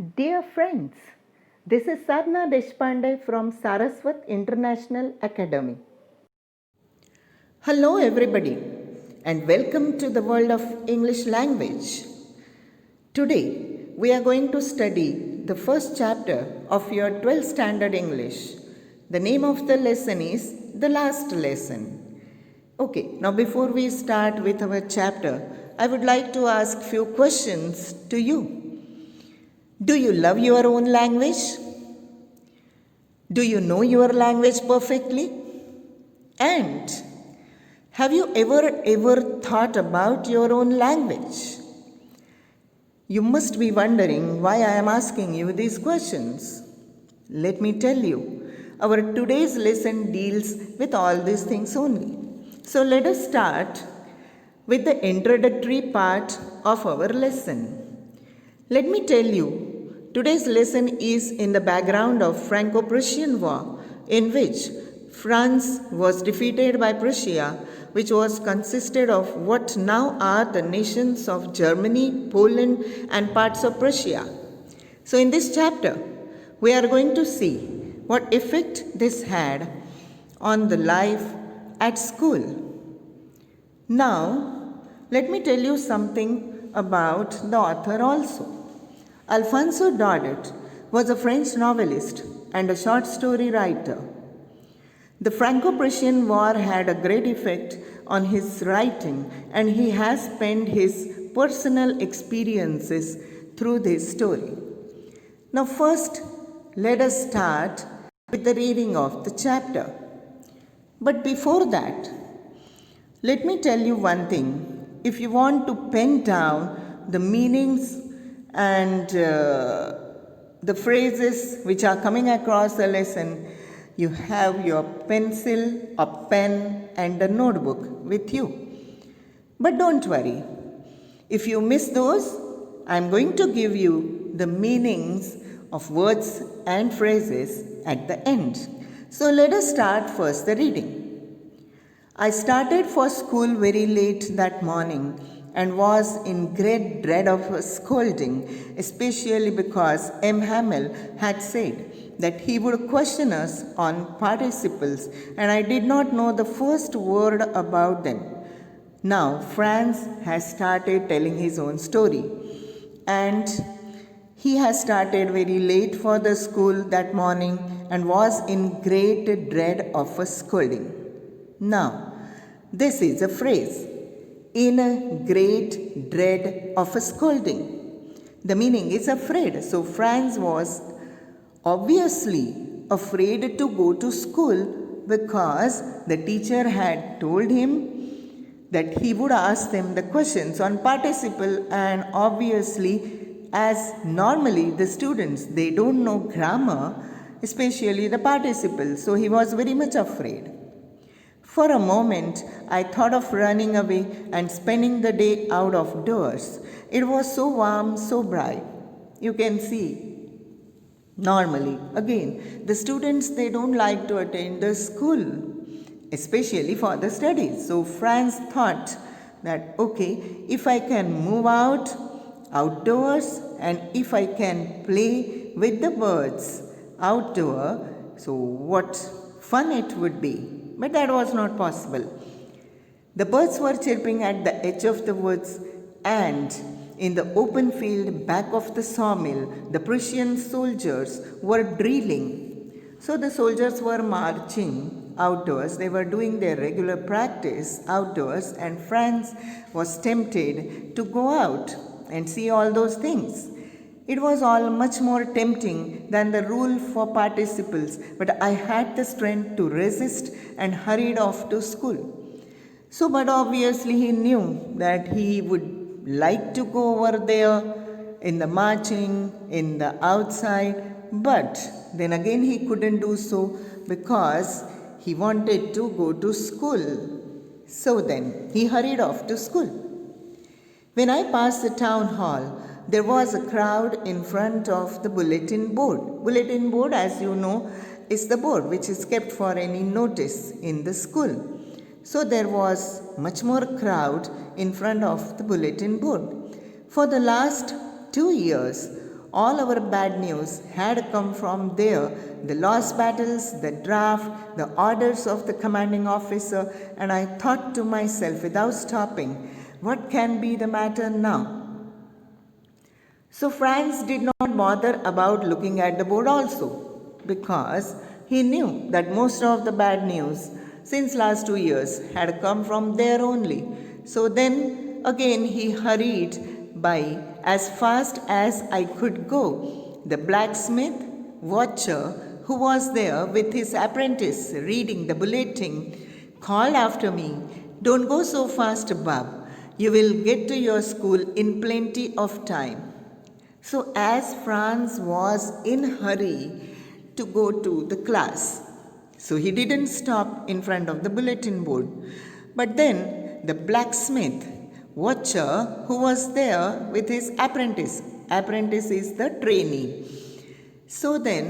Dear friends, this is Sadhna Deshpande from Saraswat International Academy. Hello everybody and welcome to the world of English language. Today we are going to study the first chapter of your 12th standard English. The name of the lesson is The Last Lesson. Okay, now before we start with our chapter, I would like to ask few questions to you. Do you love your own language? Do you know your language perfectly? And have you ever thought about your own language? You must be wondering why I am asking you these questions. Let me tell you, our today's lesson deals with all these things only. So let us start with the introductory part of our lesson. Let me tell you, today's lesson is in the background of Franco-Prussian War, in which France was defeated by Prussia, which was consisted of what now are the nations of Germany, Poland, and parts of Prussia. So in this chapter, we are going to see what effect this had on the life at school. Now, let me tell you something about the author also. Alphonse Daudet was a French novelist and a short story writer. The Franco-Prussian War had a great effect on his writing, and he has penned his personal experiences through this story. Now first, let us start with the reading of the chapter. But before that, let me tell you one thing. If you want to pen down the meanings and the phrases which are coming across the lesson, you have your pencil, a pen, and a notebook with you. But don't worry. If you miss those, I am going to give you the meanings of words and phrases at the end. So let us start first the reading. I started for school very late that morning and was in great dread of a scolding, especially because M. Hamel had said that he would question us on participles, and I did not know the first word about them. Now, Franz has started telling his own story, and he has started very late for the school that morning and was in great dread of a scolding. Now, this is a phrase, in a great dread of a scolding. The meaning is afraid. So Franz was obviously afraid to go to school because the teacher had told him that he would ask them the questions on participle, and obviously, as normally the students, they don't know grammar, especially the participle, so he was very much afraid. For a moment, I thought of running away and spending the day out of doors. It was so warm, so bright. You can see, normally, again, the students, they don't like to attend the school, especially for the studies. So Franz thought that, okay, if I can move outdoors, and if I can play with the birds outdoor, so what fun it would be. But that was not possible. The birds were chirping at the edge of the woods, and in the open field back of the sawmill, the Prussian soldiers were drilling. So the soldiers were marching outdoors. They were doing their regular practice outdoors, and Franz was tempted to go out and see all those things. It was all much more tempting than the rule for participles, but I had the strength to resist and hurried off to school. So, but obviously he knew that he would like to go over there in the marching, in the outside, but then again he couldn't do so because he wanted to go to school. So then he hurried off to school. When I passed the town hall, there was a crowd in front of the bulletin board. Bulletin board, as you know, is the board which is kept for any notice in the school. So there was much more crowd in front of the bulletin board. For the last 2 years, All our bad news had come from there, the lost battles, the draft, the orders of the commanding officer, and I thought to myself without stopping, what can be the matter now? So Franz did not bother about looking at the board also, because he knew that most of the bad news since last 2 years had come from there only. So then again he hurried by as fast as I could go. The blacksmith watcher who was there with his apprentice reading the bulletin called after me, "Don't go so fast, Bab. You will get to your school in plenty of time." So as Franz was in hurry to go to the class, so he didn't stop in front of the bulletin board. But then the blacksmith watcher who was there with his apprentice is the trainee. So then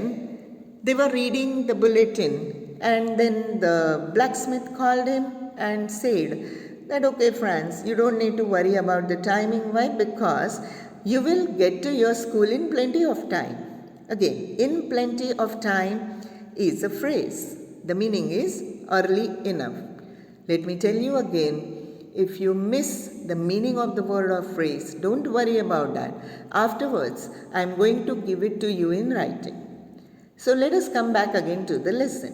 they were reading the bulletin, and then the blacksmith called him and said that, "Okay, Franz, you don't need to worry about the timing. Why? Because you will get to your school in plenty of time." Again, in plenty of time is a phrase. The meaning is early enough. Let me tell you again, if you miss the meaning of the word or phrase, don't worry about that. Afterwards, I am going to give it to you in writing. So let us come back again to the lesson.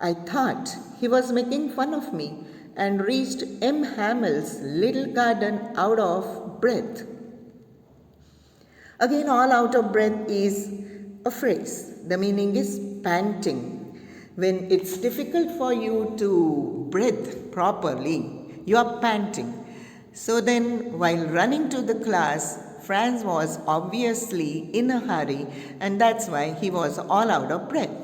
I thought he was making fun of me and reached M. Hamel's little garden out of breath. Again, all out of breath is a phrase. The meaning is panting. When it's difficult for you to breathe properly, you are panting. So then, while running to the class, Franz was obviously in a hurry, and that's why he was all out of breath.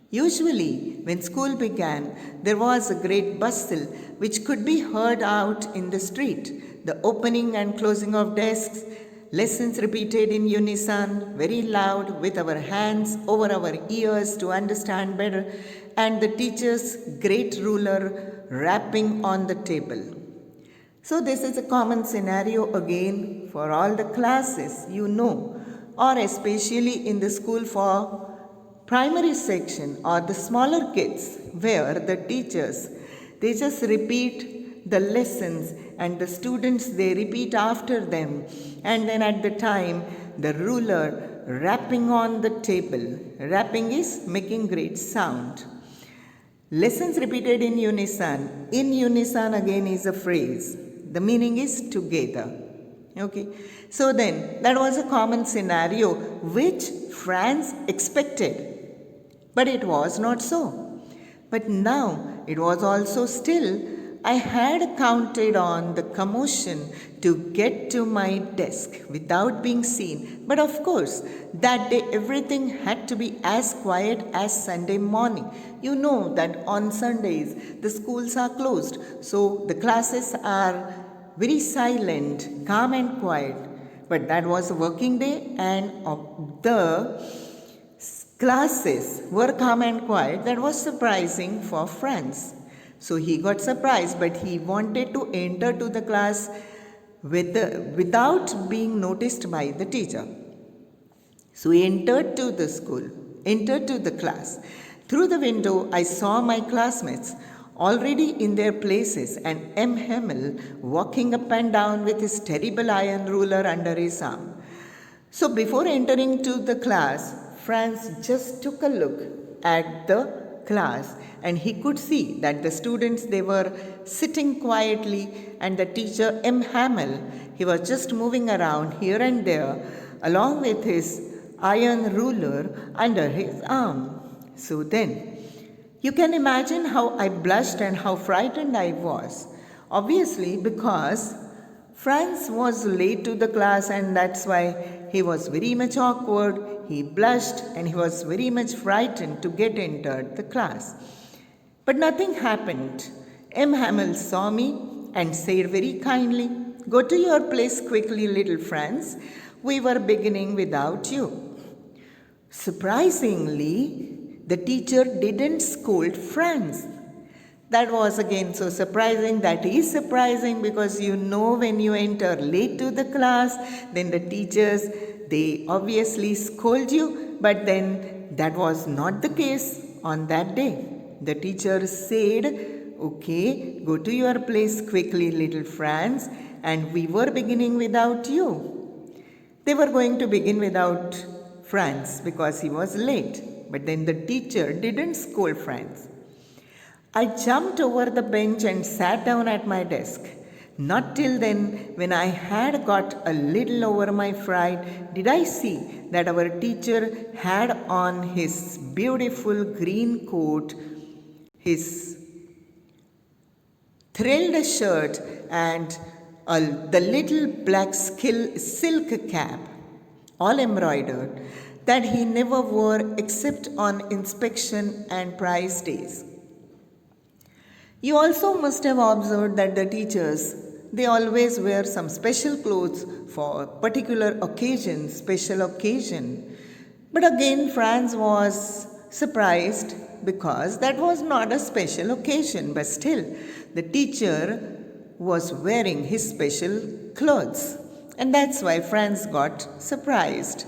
Usually, when school began, there was a great bustle which could be heard out in the street. The opening and closing of desks, lessons repeated in unison, very loud, with our hands over our ears to understand better, and the teacher's great ruler rapping on the table. So this is a common scenario again for all the classes, or especially in the school for primary section or the smaller kids, where the teachers, they just repeat the lessons and the students, they repeat after them, and then at the time the ruler rapping on the table. Rapping is making great sound. Lessons repeated in unison. In unison again is a phrase. The meaning is together. Okay. So then that was a common scenario which Franz expected. But it was not so. But now it was also still. I had counted on the commotion to get to my desk without being seen. But of course, that day everything had to be as quiet as Sunday morning. You know that on Sundays the schools are closed. So the classes are very silent, calm and quiet. But that was a working day, and the classes were calm and quiet. That was surprising for Franz. So he got surprised, but he wanted to enter to the class without being noticed by the teacher. So he entered to the class. Through the window, I saw my classmates already in their places, and M. Hamel walking up and down with his terrible iron ruler under his arm. So before entering to the class, Franz just took a look at the class, and he could see that the students, they were sitting quietly, and the teacher M. Hamel, he was just moving around here and there along with his iron ruler under his arm. So then you can imagine how I blushed and how frightened I was. Obviously, because Franz was late to the class, and that's why he was very much awkward. He blushed and he was very much frightened to get entered the class. But nothing happened. M. Hamel saw me and said very kindly, "Go to your place quickly, little Franz. We were beginning without you." Surprisingly, the teacher didn't scold Franz. That was again so surprising. That is surprising because when you enter late to the class, then the teachers, they obviously scold you, but then that was not the case on that day. The teacher said, "Okay, go to your place quickly, little Franz, and we were beginning without you." They were going to begin without Franz because he was late, but then the teacher didn't scold Franz. I jumped over the bench and sat down at my desk. Not till then, when I had got a little over my fright, did I see that our teacher had on his beautiful green coat, his thrilled shirt, and the little black silk cap, all embroidered, that he never wore except on inspection and prize days. You also must have observed that the teachers, they always wear some special clothes for particular occasion, special occasion. But again, Franz was surprised because that was not a special occasion, but still the teacher was wearing his special clothes, and that's why Franz got surprised.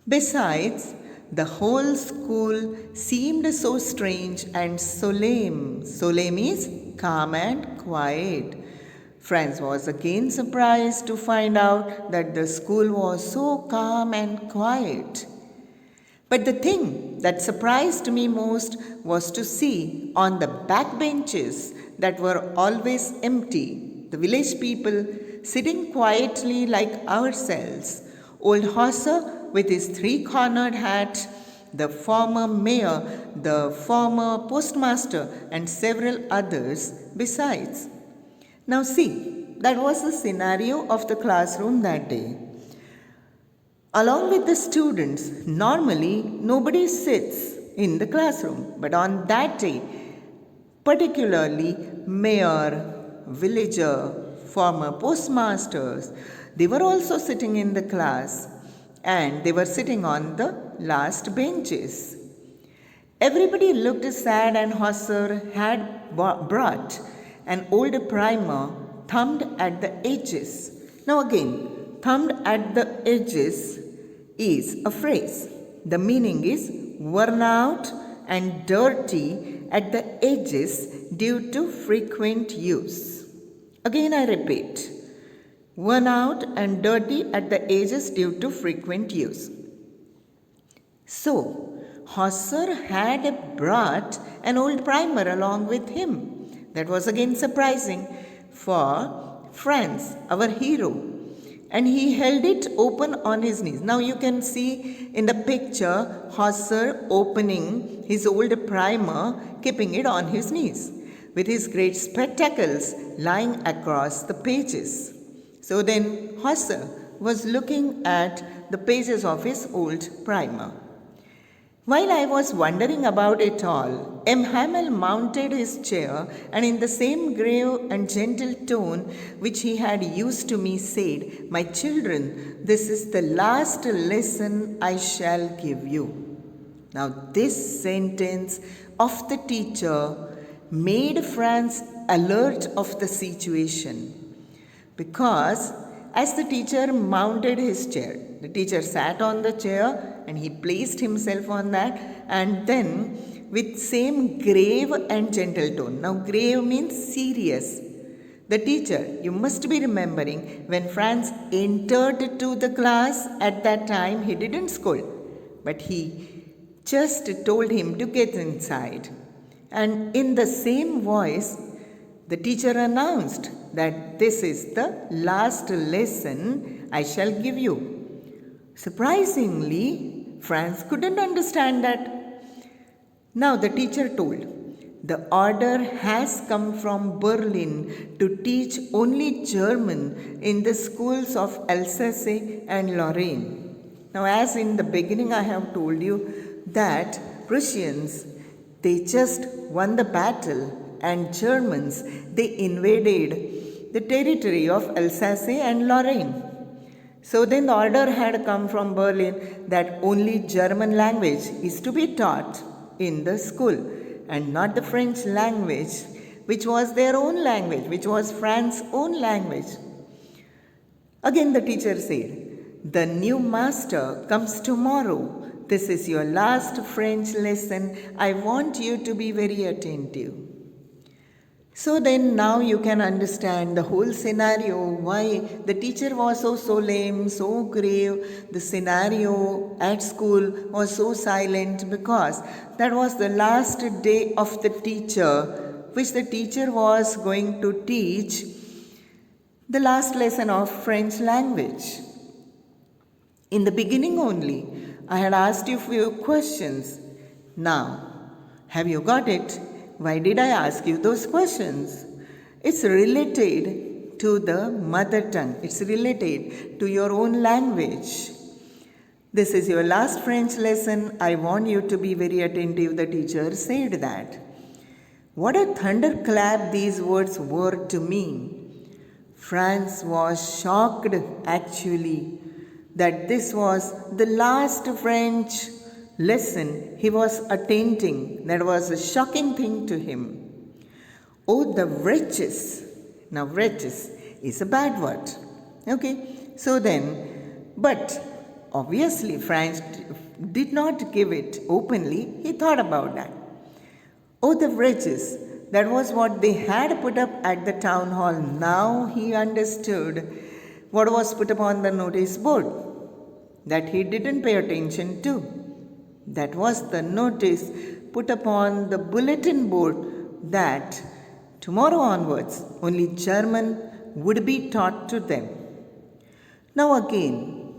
Besides, the whole school seemed so strange and solemn. Solemn is calm and quiet. Franz was again surprised to find out that the school was so calm and quiet. But the thing that surprised me most was to see on the back benches that were always empty, the village people sitting quietly like ourselves. Old Hauser with his three-cornered hat, the former mayor, the former postmaster, and several others besides. Now see, that was the scenario of the classroom that day. Along with the students, normally nobody sits in the classroom, but on that day, particularly mayor, villager, former postmasters, they were also sitting in the class, and they were sitting on the last benches. Everybody looked sad, and Hauser had brought an old primer thumbed at the edges. Now again, thumbed at the edges is a phrase. The meaning is worn out and dirty at the edges due to frequent use. Again I repeat, worn out and dirty at the edges due to frequent use. So, Hauser had brought an old primer along with him. That was again surprising for Franz, our hero. And he held it open on his knees. Now you can see in the picture Hauser opening his old primer, keeping it on his knees, with his great spectacles lying across the pages. So then Hauser was looking at the pages of his old primer. While I was wondering about it all, M. Hamel mounted his chair and in the same grave and gentle tone which he had used to me said, "My children, this is the last lesson I shall give you." Now this sentence of the teacher made Franz alert of the situation, because as the teacher mounted his chair, the teacher sat on the chair and he placed himself on that, and then with same grave and gentle tone. Now grave means serious. The teacher, you must be remembering, when Franz entered to the class at that time, he didn't scold, but he just told him to get inside. And in the same voice, the teacher announced that this is the last lesson I shall give you. Surprisingly, Franz couldn't understand that. Now the teacher told, "The order has come from Berlin to teach only German in the schools of Alsace and Lorraine." Now as in the beginning I have told you that Prussians, they just won the battle, and Germans, they invaded the territory of Alsace and Lorraine. So then the order had come from Berlin that only German language is to be taught in the school and not the French language, which was their own language, which was France's own language. Again the teacher said, The new master comes tomorrow. This is your last French lesson. I want you to be very attentive. So then now you can understand the whole scenario, why the teacher was so solemn, so grave. The scenario at school was so silent because that was the last day of the teacher, which the teacher was going to teach the last lesson of French language. In the beginning only, I had asked you few questions. Now, have you got it? Why did I ask you those questions? It's related to the mother tongue. It's related to your own language. This is your last French lesson. I want you to be very attentive. The teacher said that. What a thunderclap these words were to me. Franz was shocked actually that this was the last French lesson he was attending. That was a shocking thing to him. Oh, the wretches. Now, wretches is a bad word. Okay, so then, but obviously Franz did not give it openly. He thought about that. Oh, the wretches. That was what they had put up at the town hall. Now he understood what was put upon the notice board that he didn't pay attention to. That was the notice put upon the bulletin board that tomorrow onwards only German would be taught to them. Now again,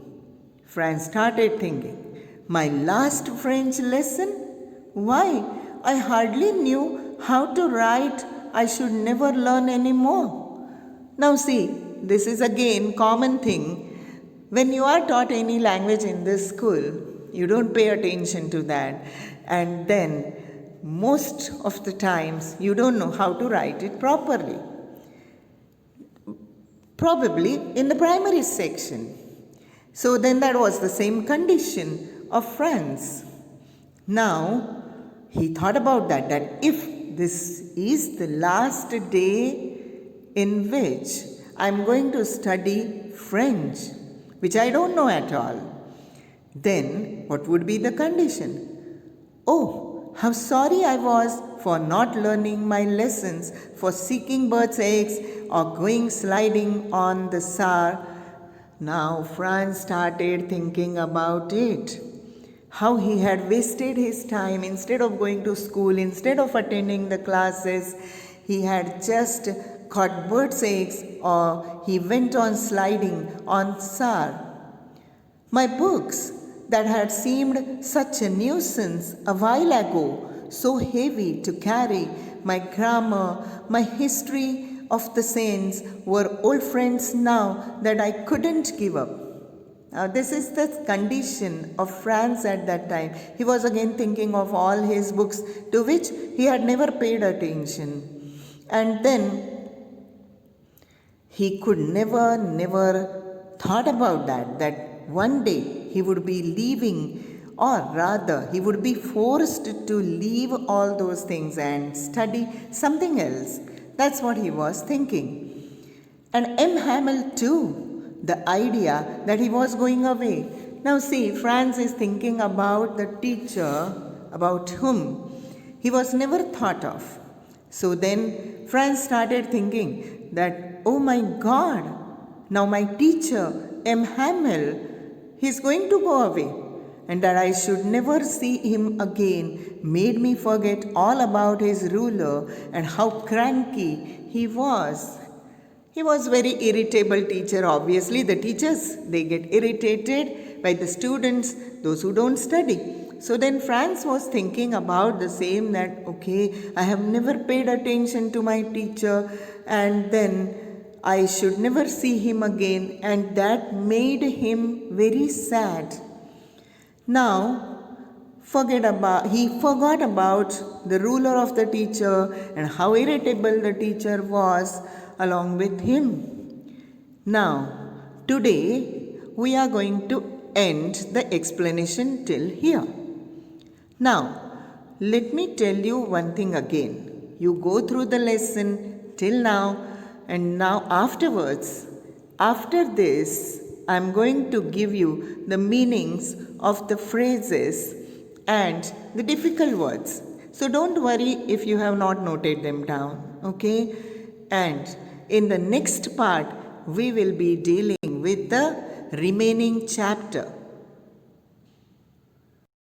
Franz started thinking, my last French lesson? Why? I hardly knew how to write. I should never learn any more. Now see, this is again common thing. When you are taught any language in this school, you don't pay attention to that. And then most of the times you don't know how to write it properly. Probably in the primary section. So then that was the same condition of Franz. Now he thought about that if this is the last day in which I'm going to study French, which I don't know at all, then what would be the condition? Oh, how sorry I was for not learning my lessons, for seeking birds' eggs or going sliding on the Saar. Now Franz started thinking about it. How he had wasted his time. Instead of going to school, instead of attending the classes, he had just caught birds' eggs or he went on sliding on Saar. My books that had seemed such a nuisance a while ago, so heavy to carry, my grammar, my history of the saints were old friends now that I couldn't give up. Now, this is the condition of Franz at that time. He was again thinking of all his books to which he had never paid attention. And then he could never thought about that one day he would be leaving, or rather he would be forced to leave all those things and study something else. That's what he was thinking. And M. Hamel too. The idea that he was going away. Now see, Franz is thinking about the teacher about whom he was never thought of. So then Franz started thinking that, oh my God, now my teacher, M. Hamel, he's going to go away. And that I should never see him again made me forget all about his ruler and how cranky he was. He was very irritable teacher. Obviously, the teachers, they get irritated by the students, those who don't study. So then Franz was thinking about the same that, okay, I have never paid attention to my teacher and then I should never see him again, and that made him very sad. Now, he forgot about the ruler of the teacher and how irritable the teacher was along with him. Now, today we are going to end the explanation till here. Now, let me tell you one thing again. You go through the lesson till now, and now afterwards, after this, I'm going to give you the meanings of the phrases and the difficult words. So don't worry if you have not noted them down, okay? And in the next part, we will be dealing with the remaining chapter.